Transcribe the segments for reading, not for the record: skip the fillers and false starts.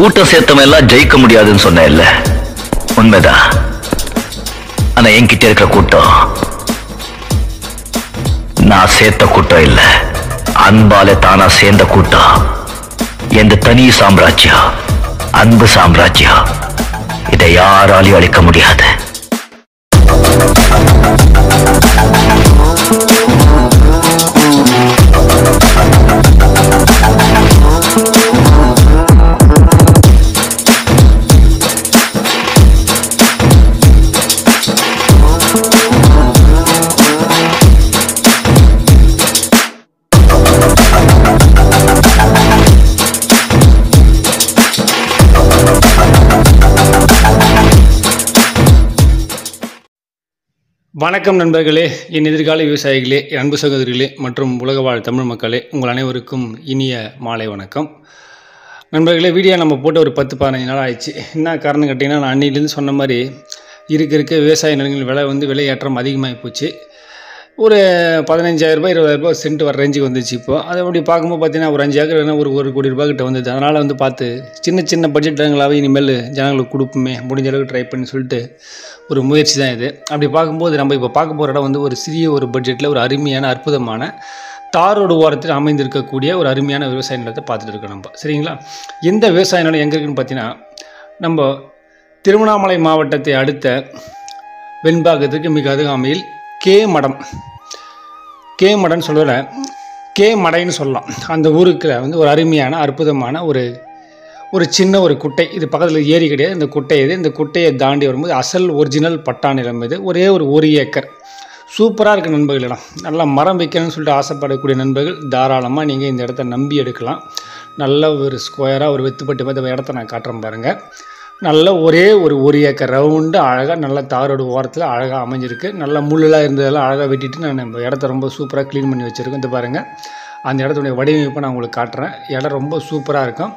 கூட்டம் சேர்த்தவன் எல்லாம் ஜெயிக்க முடியாதுன்னு சொன்னேன்ல, உண்மைதான். ஆனா என்கிட்ட இருக்கிற கூட்டம் நான் சேர்த்த கூட்டம் இல்ல, அன்பால தானா சேர்ந்த கூட்டம். எந்த தனி சாம்ராஜ்யம், அன்பு சாம்ராஜ்யம். இதை யாராலையும் அழிக்க முடியாது. வணக்கம் நண்பர்களே, என் எதிர்கால விவசாயிகளே, என் அன்பு சகோதரிகளே மற்றும் உலக வாழ் தமிழ் மக்களே, உங்கள் அனைவருக்கும் இனிய மாலை வணக்கம். நண்பர்களே, வீடியோ நம்ம போட்டு ஒரு 10-15 நாள் ஆயிடுச்சு. என்ன காரணம் கேட்டிங்கன்னா, நான் அன்னிலேருந்து சொன்ன மாதிரி இருக்க விவசாய நிலங்கள் விலை ஏற்றம் அதிகமாகி போச்சு. ஒரு 15,000 ரூபாய் 20,000 சென்ட் வர ரேஞ்சுக்கு வந்துச்சு. இப்போ அதை அப்படி பார்க்கும்போது பார்த்தீங்கன்னா ஒரு 5 ஏக்கர் ஒரு கோடி ரூபாய் கிட்ட வந்தது. அதனால் பார்த்து சின்ன பட்ஜெட் இடங்களாகவே இனிமேல் ஜனங்களுக்கு கொடுப்போமே, முடிஞ்ச அளவுக்கு ட்ரை பண்ணி சொல்லிட்டு ஒரு முயற்சி தான் இது. அப்படி பார்க்கும்போது நம்ம இப்போ பார்க்க போகிற இடம் ஒரு சிறிய ஒரு பட்ஜெட்டில் ஒரு அருமையான அற்புதமான தாரோடு ஓரத்தில் அமைந்திருக்கக்கூடிய ஒரு அருமையான விவசாய நிலத்தை பார்த்துட்டு இருக்கோம் நம்ம. சரிங்களா? எந்த விவசாய நிலம் எங்கே இருக்குன்னு பார்த்தீங்கன்னா, நம்ம திருவண்ணாமலை மாவட்டத்தை அடுத்த வெண்பாக்கத்துக்கு மிக அருகாமையில் கே மடன்னு சொல்கிற கே மடைன்னு சொல்லலாம். அந்த ஊருக்கு ஒரு அருமையான அற்புதமான ஒரு சின்ன ஒரு குட்டை. இது பக்கத்தில் ஏரி கிடையாது, இந்த குட்டை இது. இந்த குட்டையை தாண்டி வரும்போது அசல் ஒரிஜினல் பட்டா நிலம் இது. ஒரே ஒரு ஏக்கர் சூப்பராக இருக்குது நண்பர்கள். இடம் நல்லா மரம் வைக்கணும்னு சொல்லிட்டு ஆசைப்படக்கூடிய நண்பர்கள் தாராளமாக நீங்கள் இந்த இடத்த நம்பி எடுக்கலாம். நல்ல ஒரு ஸ்கொயராக ஒரு வெத்துப்பட்டு பார்த்து இடத்த நான் காட்டுறேன் பாருங்கள். நல்ல ஒரு ஏக்கர் ரவுண்டு அழகாக நல்ல தாரோடு ஓரத்தில் அழகாக அமைஞ்சிருக்கு. நல்லா முள்ளெல்லாம் இருந்ததெல்லாம் அழகாக வெட்டிட்டு நான் நம்ம இடத்த ரொம்ப சூப்பராக க்ளீன் பண்ணி வச்சுருக்கேன். இந்த பாருங்கள், அந்த இடத்துடைய வடிவமைப்பை நான் உங்களுக்கு காட்டுறேன். இடம் ரொம்ப சூப்பராக இருக்கும்.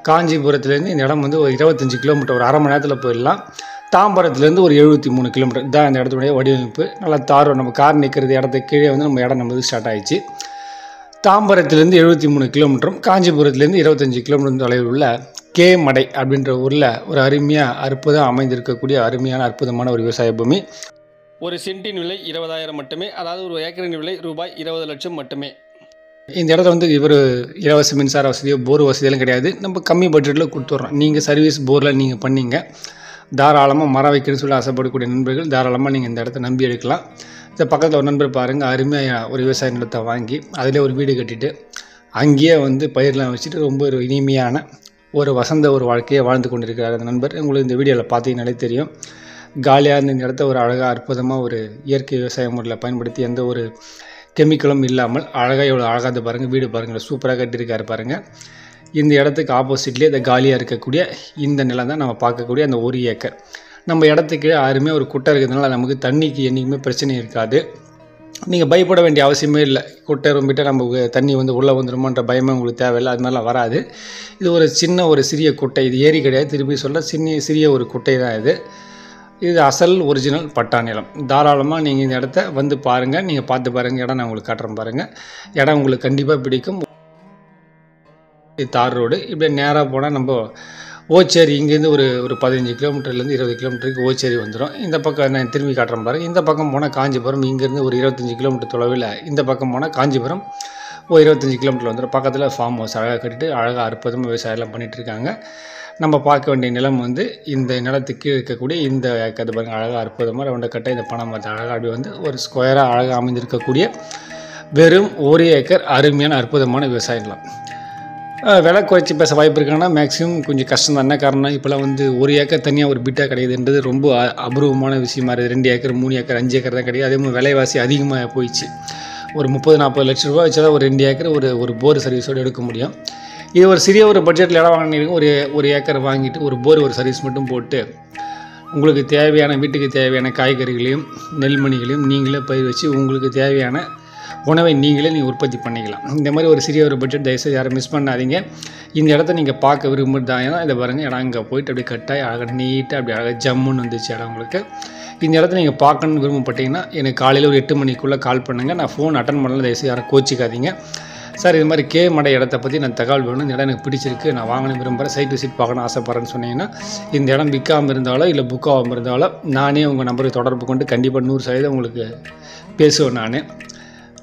காஞ்சிபுரத்துலேருந்து இந்த இடம் ஒரு 25 கிலோமீட்டர், ஒரு அரை மணி நேரத்தில் போயிடலாம். தாம்பரத்துலேருந்து ஒரு 73 கிலோமீட்டர் தான் அந்த இடத்துடைய வடிவமைப்பு. நல்லா தாரோடு நம்ம கார் நிற்கிறது இடத்துக்கு கீழே நம்ம இடம் நம்ம ஸ்டார்ட் ஆகிடுச்சு. தாம்பரத்துலேருந்து 73 கிலோமீட்டரும் காஞ்சிபுரத்துலேருந்து 25 கிலோமீட்டர் தொலைவில் உள்ள கே மடை அப்படின்ற ஊரில் ஒரு அருமையாக அற்புதம் அமைந்திருக்கக்கூடிய அருமையான அற்புதமான ஒரு விவசாய பூமி. ஒரு சென்ட்டின் விலை 20,000 மட்டுமே, அதாவது ஒரு ஏக்கரின் விலை ரூபாய் 20 லட்சம் மட்டுமே. இந்த இடத்துல இவர் இலவச மின்சார வசதியோ போர் வசதியெல்லாம் கிடையாது. நம்ம கம்மி பட்ஜெட்டில் கொடுத்துட்றோம். நீங்கள் சர்வீஸ் போரில் நீங்கள் பண்ணிங்க, தாராளமாக மரம் வைக்கணும்னு சொல்லி ஆசைப்படக்கூடிய நண்பர்கள் தாராளமாக நீங்கள் இந்த இடத்த நம்பி எடுக்கலாம். இந்த பக்கத்தில் ஒரு நண்பர் பாருங்கள், அருமையாக ஒரு விவசாய நிலத்தை வாங்கி அதிலே ஒரு வீடு கட்டிட்டு அங்கேயே பயிரெலாம் வச்சுட்டு ரொம்ப ஒரு இனிமையான ஒரு வசந்த ஒரு வாழ்க்கையை வாழ்ந்து கொண்டிருக்கிறார் அந்த நண்பர். உங்களுக்கு இந்த வீடியோவில் பார்த்தீங்கன்னாலே தெரியும். காலியாக இருந்த இந்த இடத்த ஒரு அழகாக அற்புதமாக ஒரு இயற்கை விவசாய முறையில் பயன்படுத்தி எந்த ஒரு கெமிக்கலும் இல்லாமல் அழகாக எவ்வளோ அழகாக பாருங்கள், வீடு பாருங்கள், சூப்பராக கட்டியிருக்காரு பாருங்கள். இந்த இடத்துக்கு ஆப்போசிட்லேயே இந்த காலியாக இருக்கக்கூடிய இந்த நிலம் தான் நம்ம பார்க்கக்கூடிய அந்த 1 ஏக்கர். நம்ம இடத்துக்கு யாருமே ஒரு குட்டை இருக்கிறதுனால நமக்கு தண்ணிக்கு என்றைக்குமே பிரச்சனை இருக்காது. நீங்கள் பயப்பட வேண்டிய அவசியமே இல்லை. குட்டை ரொம்பிட்டு நம்ம தண்ணி உள்ளே வந்துடுமோன்ற பயமே உங்களுக்கு தேவையில்லை. அது மாதிரிலாம் வராது. இது ஒரு சிறிய குட்டை. இது ஏரி கிடையாது, திருப்பி சொல்ல சிறிய ஒரு குட்டை தான் இது. இது அசல் ஒரிஜினல் பட்டா நிலம். தாராளமாக நீங்கள் இந்த இடத்த பாருங்கள். நீங்கள் பார்த்து பாருங்கள். இடம் நான் உங்களுக்கு காட்டுறேன் பாருங்கள். இடம் உங்களுக்கு கண்டிப்பாக பிடிக்கும். தார் ரோடு இப்படியே நேராக போனால் நம்ம ஓச்சேரி இங்கேருந்து ஒரு 15 கிலோமீட்டர்லேருந்து 20 கிலோமீட்டருக்கு ஓச்சேரி வந்துடும். இந்த பக்கம் நான் திரும்பி காட்டுறேன் பாருங்கள். இந்த பக்கம் போனால் காஞ்சிபுரம், இங்கேருந்து ஒரு 25 கிலோமீட்டர் தொலைவில் இந்த பக்கம் போனால் காஞ்சிபுரம் ஒரு 25 கிலோமீட்டர் வந்துடும். பக்கத்தில் ஃபார்ம் ஹவுஸ் அழகாக கட்டிட்டு அழகாக அற்புதமாக விவசாயம்லாம் பண்ணிகிட்ருக்காங்க. நம்ம பார்க்க வேண்டிய நிலம் இந்த நிலத்துக்கு இருக்கக்கூடிய இந்த ஏக்கர் பாருங்கள், அழகாக அற்புதமாக ரெண்டு கட்டை இந்த பணம் பார்த்து அழகாக அப்படி ஒரு ஸ்கொயராக அழகாக அமைந்திருக்கக்கூடிய வெறும் 1 ஏக்கர் அருமையான அற்புதமான விவசாய நிலம். விலை குறைச்சி பேச வாய்ப்பு இருக்காங்கன்னா மேக்ஸிமம் கொஞ்சம் கஷ்டம் தான். என்ன காரணம், இப்போலாம் 1 ஏக்கர் தனியாக ஒரு பிட்டாக கிடைக்குதுன்றது ரொம்ப அபூர்வமான விஷயமா இருக்குது. 2 ஏக்கர் 3 ஏக்கர் 5 ஏக்கர் தான் கிடையாது. அதே மாதிரி விலைவாசி அதிகமாக போயிடுச்சு. ஒரு 30-40 லட்ச ரூபா வச்சா தான் ஒரு 2 ஏக்கர் ஒரு போர் சர்வீஸோடு எடுக்க முடியும். இது ஒரு சிறிய ஒரு பட்ஜெட்டில் இடம் வாங்கினீங்க. ஒரு ஏக்கர் வாங்கிட்டு ஒரு போர் ஒரு சர்வீஸ் மட்டும் போட்டு உங்களுக்கு தேவையான வீட்டுக்கு தேவையான காய்கறிகளையும் நெல்மணிகளையும் நீங்களே பயிர் வச்சு உங்களுக்கு தேவையான உணவை நீங்களே நீங்கள் உற்பத்தி பண்ணிக்கலாம். இந்த மாதிரி ஒரு சிறிய ஒரு பட்ஜெட் தயவுசெய்து யாரும் மிஸ் பண்ணாதீங்க. இந்த இடத்த நீங்கள் பார்க்க விரும்புறதாங்கன்னா இதை பாருங்கள். இடம் அங்கே போயிட்டு அப்படியே கட்டாய் அழகாக நீட்டாக அப்படி அழகாக ஜம்முன்னு வந்துச்சு இடம் உங்களுக்கு. இந்த இடத்த நீங்கள் பார்க்கணுன்னு விரும்பப்பட்டீங்கன்னா எனக்கு காலையில் ஒரு 8 மணிக்குள்ளே கால் பண்ணுங்கள். நான் ஃபோன் அட்டன் பண்ணல, தயவுசெய்து யாரும் கோச்சிக்காதீங்க. சார் இது மாதிரி கே மடை இடத்த பற்றி நான் தகவல் வேணும், இந்த இடம் எனக்கு பிடிச்சிருக்கு, நான் வாங்கணும் விரும்புகிறேன், சைட் விசிட் பார்க்கணும் ஆசைப்பட்றேன்னு சொன்னீங்கன்னா இந்த இடம் விற்காமல் இருந்தாலோ இல்லை புக் ஆகாமல் இருந்தாலோ நானே உங்கள் நம்பருக்கு தொடர்பு கொண்டு கண்டிப்பாக 100% உங்களுக்கு பேசுவேன். நான்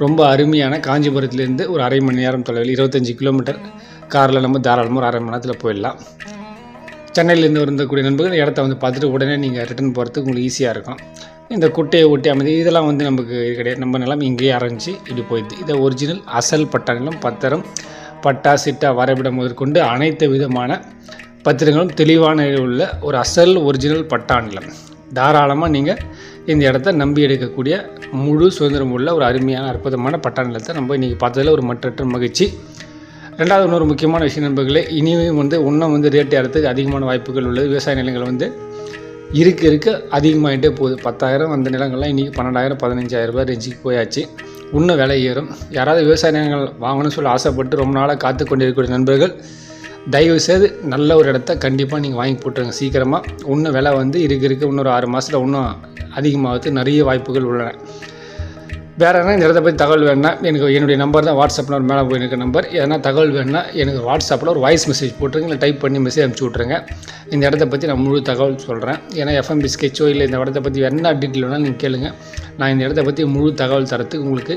ரொம்ப அருமையான காஞ்சிபுரத்துலேருந்து ஒரு அரை மணி நேரம் தொலைவில் 25 கிலோமீட்டர் காரில் நம்ம தாராளமாக ஒரு அரை மணி நேரத்தில் போயிடலாம். சென்னையிலேருந்து இருந்தக்கூடிய நண்பர்கள் இடத்த வந்து பார்த்துட்டு உடனே நீங்கள் ரிட்டர்ன் போகிறதுக்கு உங்களுக்கு ஈஸியாக இருக்கும். இந்த குட்டையை ஒட்டி அமைதி இதெல்லாம் வந்து நமக்கு கிடையாது, நம்ம நிலம் இங்கேயே ஆரம்பிச்சு இப்படி போயிடுது. இதை ஒரிஜினல் அசல் பட்டா நிலம், பத்திரம், பட்டா, சிட்டா, வரைபடம் முதற்கொண்டு அனைத்து விதமான பத்திரங்களும் தெளிவான உள்ள ஒரு அசல் ஒரிஜினல் பட்டா நிலம். தாராளமாக நீங்கள் இந்த இடத்த நம்பி எடுக்கக்கூடிய முழு சுதந்திரம் உள்ள ஒரு அருமையான அற்புதமான பட்டா நிலத்தை நம்ம இன்றைக்கி பார்த்ததில் ஒரு மற்றற்ற மகிழ்ச்சி. ரெண்டாவது இன்னொரு முக்கியமான விஷயம் நண்பர்களே, இனியும் வந்து இன்னும் வந்து ரேட் ஏறத்துக்கு அதிகமான வாய்ப்புகள் உள்ளது. விவசாய நிலங்கள் வந்து இருக்க அதிகமாகிட்டே போகுது. 10,000 அந்த நிலங்கள்லாம் இன்றைக்கி 12,000 15,000 ரூபாய் ரேஞ்சுக்கு போயாச்சு. இன்னும் விலை ஏறும். யாராவது விவசாய நிலங்கள் வாங்கணும்னு சொல்லி ஆசைப்பட்டு ரொம்ப நாளாக காத்து கொண்டிருக்கக்கூடிய நண்பர்கள் தயவுசெய்து நல்ல ஒரு இடத்த கண்டிப்பாக நீங்கள் வாங்கி போட்டுருங்க சீக்கிரமாக. இன்னும் விலை வந்து இருக்க இன்னொரு 6 மாதத்தில் இன்னும் அதிகமாகிறது நிறைய வாய்ப்புகள் உள்ளன. வேறு என்ன இந்த இடத்த பற்றி தகவல் வேணுன்னா எனக்கு என்னுடைய நம்பர் தான் வாட்ஸ்அப்பில் ஒரு மேலே போயிருக்க நம்பர். எதனா தகவல் வேணுன்னா எனக்கு வாட்ஸ்அப்பில் ஒரு வாய்ஸ் மெசேஜ் போட்டுருங்க, இல்லை டைப் பண்ணி மெசேஜ் அனுப்பிச்சி விட்ருங்க. இந்த இடத்த பற்றி நான் முழு தகவல் சொல்கிறேன். ஏன்னா எஃப்எம்பி ஸ்கெட்சோ இல்லை இந்த இடத்த பற்றி என்ன டீட்டெயில் வேணாலும் நீங்கள் கேளுங்க. நான் இந்த இடத்த பற்றி முழு தகவல் தரத்துக்கு உங்களுக்கு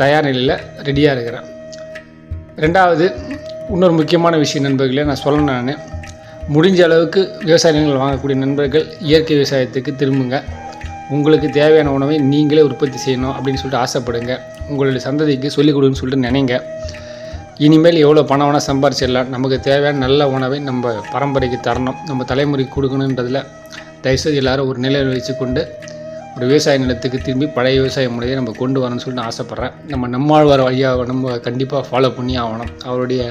தயார் நிலையில் ரெடியாக இருக்கிறேன். ரெண்டாவது இன்னொரு முக்கியமான விஷயம் நண்பர்களே நான் சொல்லணும். நான் முடிஞ்ச அளவுக்கு விவசாய நிலங்கள் வாங்கக்கூடிய நண்பர்கள் இயற்கை விவசாயத்துக்கு திரும்புங்க. உங்களுக்கு தேவையான உணவை நீங்களே உற்பத்தி செய்யணும் அப்படின்னு சொல்லிட்டு ஆசைப்படுங்க. உங்களுடைய சந்ததிக்கு சொல்லிக் கொடுன்னு சொல்லிட்டு நினைங்க. இனிமேல் எவ்வளோ பணம் வேணால் சம்பாரிச்சிடலாம், நமக்கு தேவையான நல்ல உணவை நம்ம பரம்பரைக்கு தரணும், நம்ம தலைமுறைக்கு கொடுக்கணுன்றதில் தயவுசெய்து எல்லோரும் ஒரு நிலையில் வச்சுக்கொண்டு ஒரு விவசாய நிலத்துக்கு திரும்பி பழைய விவசாய முறையை நம்ம கொண்டு வரணும்னு சொல்லிட்டு ஆசைப்பட்றேன். நம்மாழ்வார் வழியாக நம்ம கண்டிப்பாக ஃபாலோ பண்ணி ஆகணும். அவருடைய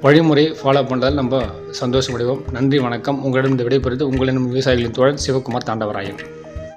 வழிமுறை ஃபாலோ பண்ணுறதால் நம்ம சந்தோஷமடைவோம். நன்றி, வணக்கம். உங்களிடம் இந்த விடைபெறுவது உங்களிடம் விவசாயிகளின் தோழன் சிவகுமார் தாண்டவராயன்.